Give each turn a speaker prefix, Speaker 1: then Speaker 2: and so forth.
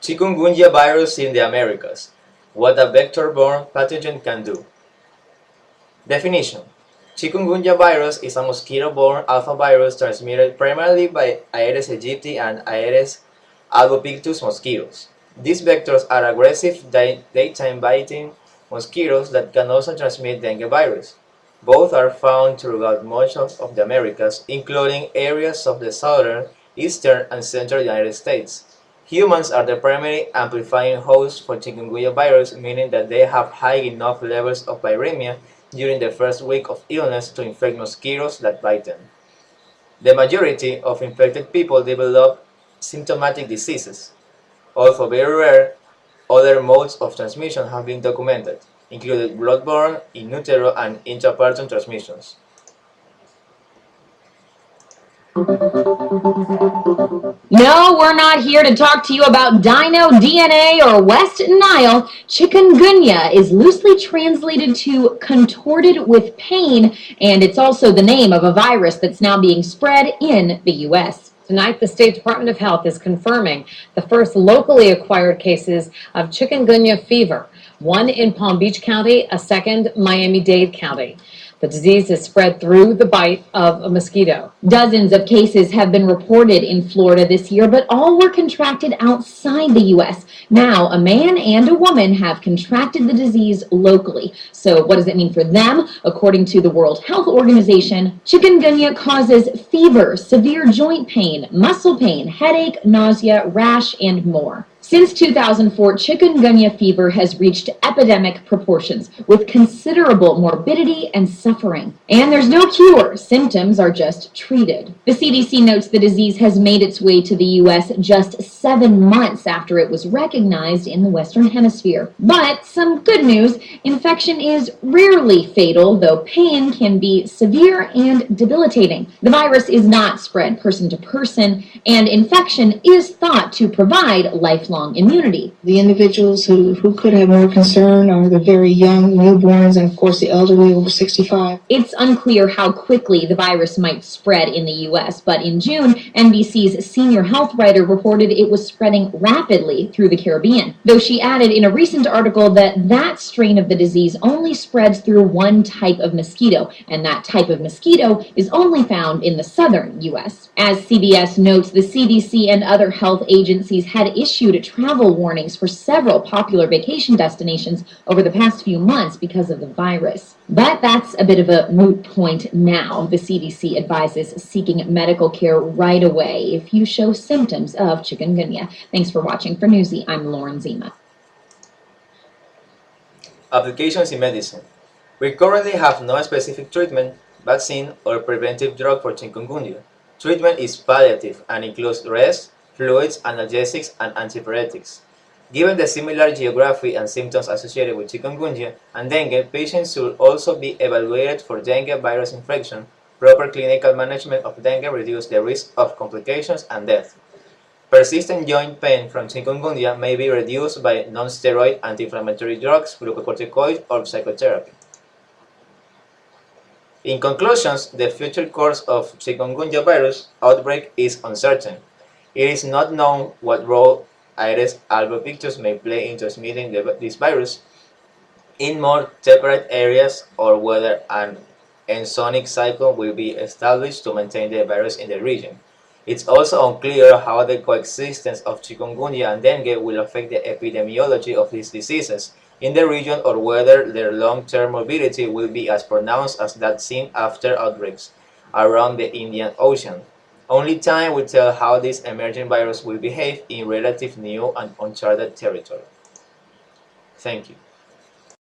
Speaker 1: Chikungunya virus in the Americas. What a vector-borne pathogen can do. Definition. Chikungunya virus is a mosquito-borne alphavirus transmitted primarily by Aedes aegypti and Aedes albopictus mosquitoes. These vectors are aggressive daytime biting mosquitoes that can also transmit dengue virus. Both are found throughout much of the Americas, including areas of the southern, eastern, and central United States. Humans are the primary amplifying host for chikungunya virus, meaning that they have high enough levels of viremia during the first week of illness to infect mosquitoes that bite them. The majority of infected people develop symptomatic diseases. Although very rare, other modes of transmission have been documented, including bloodborne, in utero, and intrapartum transmissions.
Speaker 2: No, we're not here to talk to you about dino DNA or West Nile. Chikungunya is loosely translated to contorted with pain, and it's also the name of a virus that's now being spread in the U.S.
Speaker 3: Tonight, the State Department of Health is confirming the first locally acquired cases of chikungunya fever, one in Palm Beach County, a second Miami-Dade County. The disease is spread through the bite of a mosquito.
Speaker 2: Dozens of cases have been reported in Florida this year, but all were contracted outside the U.S. Now, a man and a woman have contracted the disease locally. So what does it mean for them? According to the World Health Organization, chikungunya causes fever, severe joint pain, muscle pain, headache, nausea, rash, and more. Since 2004, chikungunya fever has reached epidemic proportions with considerable morbidity and suffering. And there's no cure. Symptoms are just treated. The CDC notes the disease has made its way to the U.S. just 7 months after it was recognized in the Western Hemisphere. But some good news, infection is rarely fatal, though pain can be severe and debilitating. The virus is not spread person to person, and infection is thought to provide lifelong immunity.
Speaker 4: The individuals who could have more concern are the very young, newborns, and of course the elderly over 65.
Speaker 2: It's unclear how quickly the virus might spread in the U.S., but in June, NBC's senior health writer reported it was spreading rapidly through the Caribbean, though she added in a recent article that that strain of the disease only spreads through one type of mosquito, and that type of mosquito is only found in the southern U.S. As CBS notes, the CDC and other health agencies had issued travel warnings for several popular vacation destinations over the past few months because of the virus. But that's a bit of a moot point now. The CDC advises seeking medical care right away if you show symptoms of chikungunya. Thanks for watching. For Newsy, I'm Lauren Zima.
Speaker 1: Applications in medicine. We currently have no specific treatment, vaccine, or preventive drug for chikungunya. Treatment is palliative and includes rest, fluids, analgesics, and antipyretics. Given the similar geography and symptoms associated with chikungunya and dengue, patients should also be evaluated for dengue virus infection. Proper clinical management of dengue reduces the risk of complications and death. Persistent joint pain from chikungunya may be reduced by non-steroid anti-inflammatory drugs, glucocorticoids, or psychotherapy. In conclusions, the future course of chikungunya virus outbreak is uncertain. It is not known what role Aedes albopictus may play in transmitting this virus in more temperate areas, or whether an ensonic cycle will be established to maintain the virus in the region. It's also unclear how the coexistence of chikungunya and dengue will affect the epidemiology of these diseases in the region, or whether their long-term morbidity will be as pronounced as that seen after outbreaks around the Indian Ocean. Only time will tell how this emerging virus will behave in relative new and uncharted territory. Thank you.